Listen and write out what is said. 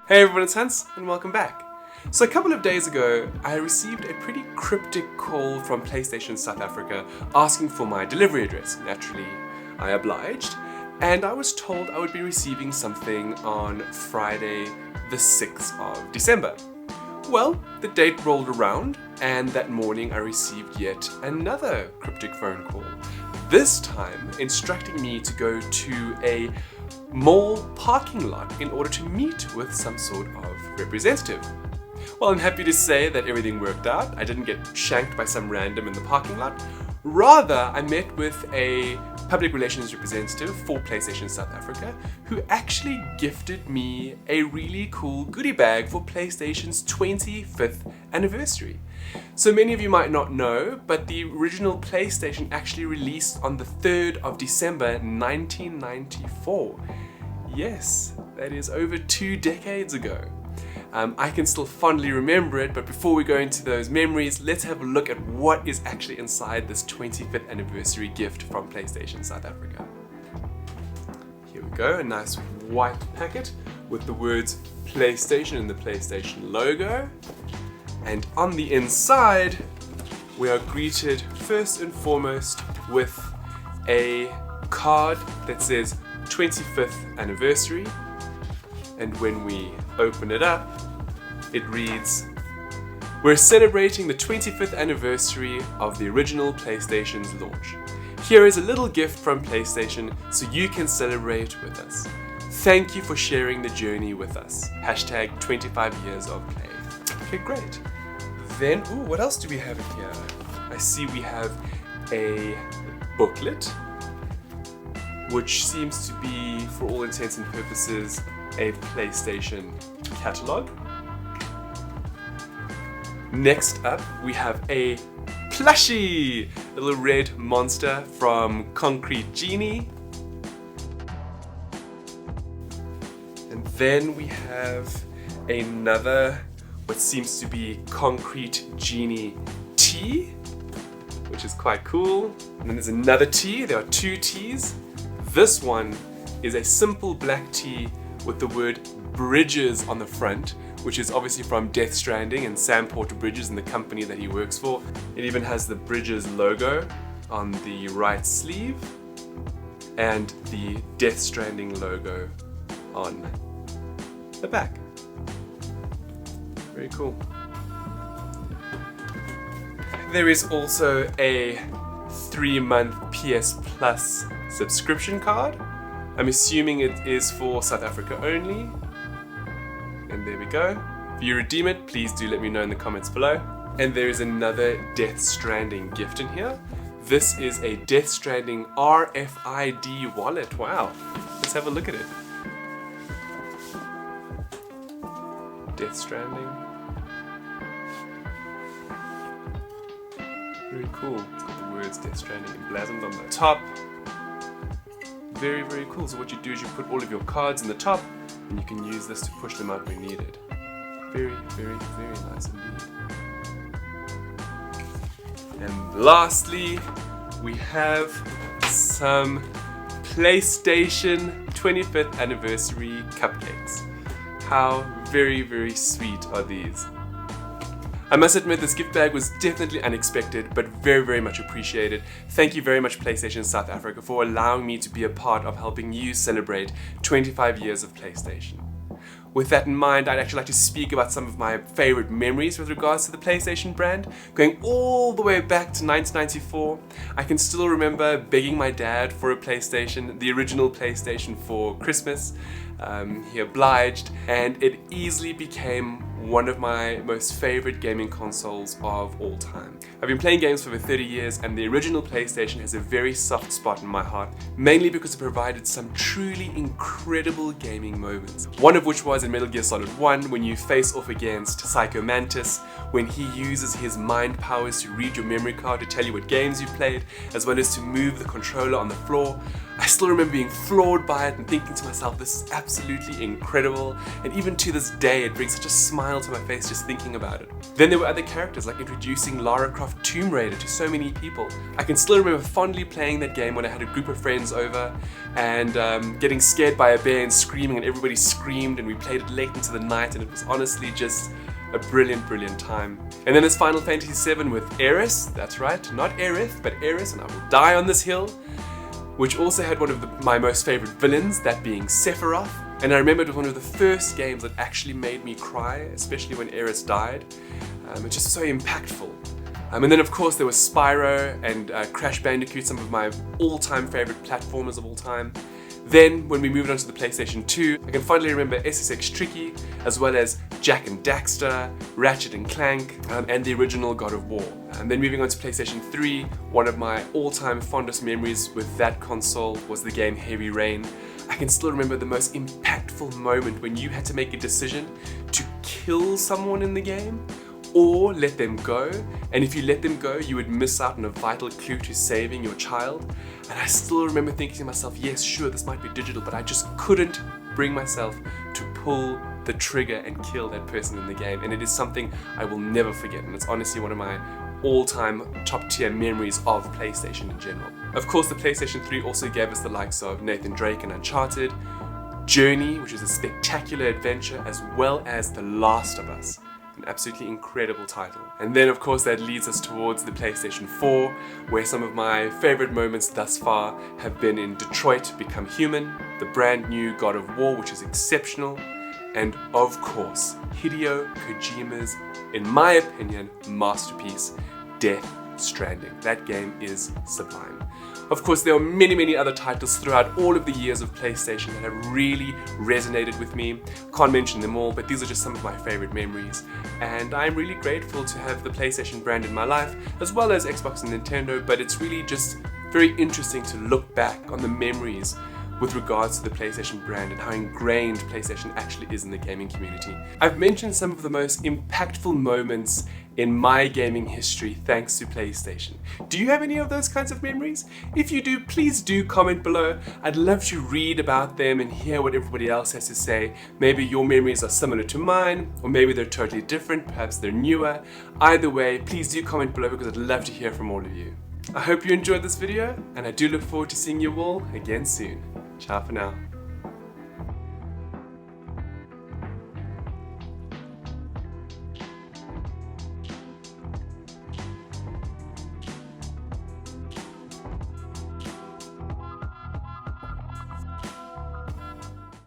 Hey everyone, it's Hans, and welcome back. So a couple of days ago, I received a pretty cryptic call from PlayStation South Africa asking for my delivery address. Naturally, I obliged, and I was told I would be receiving something on Friday the 6th of December. Well, the date rolled around, and that morning I received yet another cryptic phone call. This time instructing me to go to a mall parking lot in order to meet with some sort of representative. Well, I'm happy to say that everything worked out. I didn't get shanked by some random in the parking lot. Rather, I met with a public relations representative for PlayStation South Africa who actually gifted me a really cool goodie bag for PlayStation's 25th anniversary. So many of you might not know, but the original PlayStation actually released on the 3rd of December 1994. Yes, that is over 2 decades ago. I can still fondly remember it, but before we go into those memories, let's have a look at what is actually inside this 25th anniversary gift from PlayStation South Africa. Here we go, a nice white packet with the words PlayStation and the PlayStation logo. And on the inside, we are greeted first and foremost with a card that says 25th anniversary. And when we open it up, it reads, "We're celebrating the 25th anniversary of the original PlayStation's launch. Here is a little gift from PlayStation so you can celebrate with us. Thank you for sharing the journey with us. Hashtag 25 years of play." Okay, great. Then, what else do we have in here? I see we have a booklet, which seems to be, for all intents and purposes, a PlayStation catalog. Next up, we have a plushie, a little red monster from Concrete Genie. And then we have another, what seems to be Concrete Genie tea, which is quite cool. And then there's another tea, there are 2 teas. This one is a simple black tea with the word Bridges on the front, which is obviously from Death Stranding and Sam Porter Bridges and the company that he works for. It even has the Bridges logo on the right sleeve and the Death Stranding logo on the back. Very cool. There is also a 3-month PS Plus subscription card. I'm assuming it is for South Africa only. And there we go. If you redeem it, please do let me know in the comments below. And there is another Death Stranding gift in here. This is a Death Stranding RFID wallet. Wow. Let's have a look at it. Death Stranding. Very cool. It's got the words Death Stranding emblazoned on the top. Very, very cool. So what you do is you put all of your cards in the top and you can use this to push them out when needed. Very, very, very nice indeed. And lastly, we have some PlayStation 25th anniversary cupcakes. How very, very sweet are these? I must admit this gift bag was definitely unexpected, but very, very much appreciated. Thank you very much PlayStation South Africa for allowing me to be a part of helping you celebrate 25 years of PlayStation. With that in mind, I'd actually like to speak about some of my favorite memories with regards to the PlayStation brand. Going all the way back to 1994, I can still remember begging my dad for a PlayStation, the original PlayStation, for Christmas. He obliged, and it easily became one of my most favorite gaming consoles of all time. I've been playing games for over 30 years, and the original PlayStation has a very soft spot in my heart, mainly because it provided some truly incredible gaming moments. One of which was in Metal Gear Solid 1, when you face off against Psycho Mantis, when he uses his mind powers to read your memory card to tell you what games you played, as well as to move the controller on the floor. I still remember being floored by it and thinking to myself, this is absolutely incredible, and even to this day it brings such a smile to my face just thinking about it. Then there were other characters, like introducing Lara Croft Tomb Raider to so many people. I can still remember fondly playing that game when I had a group of friends over and getting scared by a bear and screaming, and everybody screamed, and we played it late into the night, and it was honestly just a brilliant time. And then there's Final Fantasy VII with Aeris, that's right, not Aerith, but Aeris, and I will die on this hill, which also had one of my most favorite villains, that being Sephiroth. And I remember it was one of the first games that actually made me cry, especially when Aeris died. It's just so impactful. And then of course there was Spyro and Crash Bandicoot, some of my all-time favorite platformers of all time. Then, when we moved on to the PlayStation 2, I can fondly remember SSX Tricky, as well as Jak and Daxter, Ratchet and Clank, and the original God of War. And then moving on to PlayStation 3, one of my all-time fondest memories with that console was the game Heavy Rain. I can still remember the most impactful moment when you had to make a decision to kill someone in the game, or let them go, and if you let them go, you would miss out on a vital clue to saving your child. And I still remember thinking to myself, yes, sure, this might be digital, but I just couldn't bring myself to pull the trigger and kill that person in the game. And it is something I will never forget, and it's honestly one of my all-time top-tier memories of PlayStation in general. Of course, the PlayStation 3 also gave us the likes of Nathan Drake and Uncharted, Journey, which is a spectacular adventure, as well as The Last of Us. An absolutely incredible title. And then of course that leads us towards the PlayStation 4, where some of my favorite moments thus far have been in Detroit Become Human, the brand new God of War, which is exceptional, and of course Hideo Kojima's, in my opinion, masterpiece, Death Stranding. That game is sublime. Of course, there are many other titles throughout all of the years of PlayStation that have really resonated with me. Can't mention them all, but these are just some of my favorite memories. And I'm really grateful to have the PlayStation brand in my life, as well as Xbox and Nintendo, but it's really just very interesting to look back on the memories with regards to the PlayStation brand and how ingrained PlayStation actually is in the gaming community. I've mentioned some of the most impactful moments in my gaming history thanks to PlayStation. Do you have any of those kinds of memories? If you do, please do comment below. I'd love to read about them and hear what everybody else has to say. Maybe your memories are similar to mine, or maybe they're totally different, perhaps they're newer. Either way, please do comment below because I'd love to hear from all of you. I hope you enjoyed this video, and I do look forward to seeing you all again soon. Ciao for now.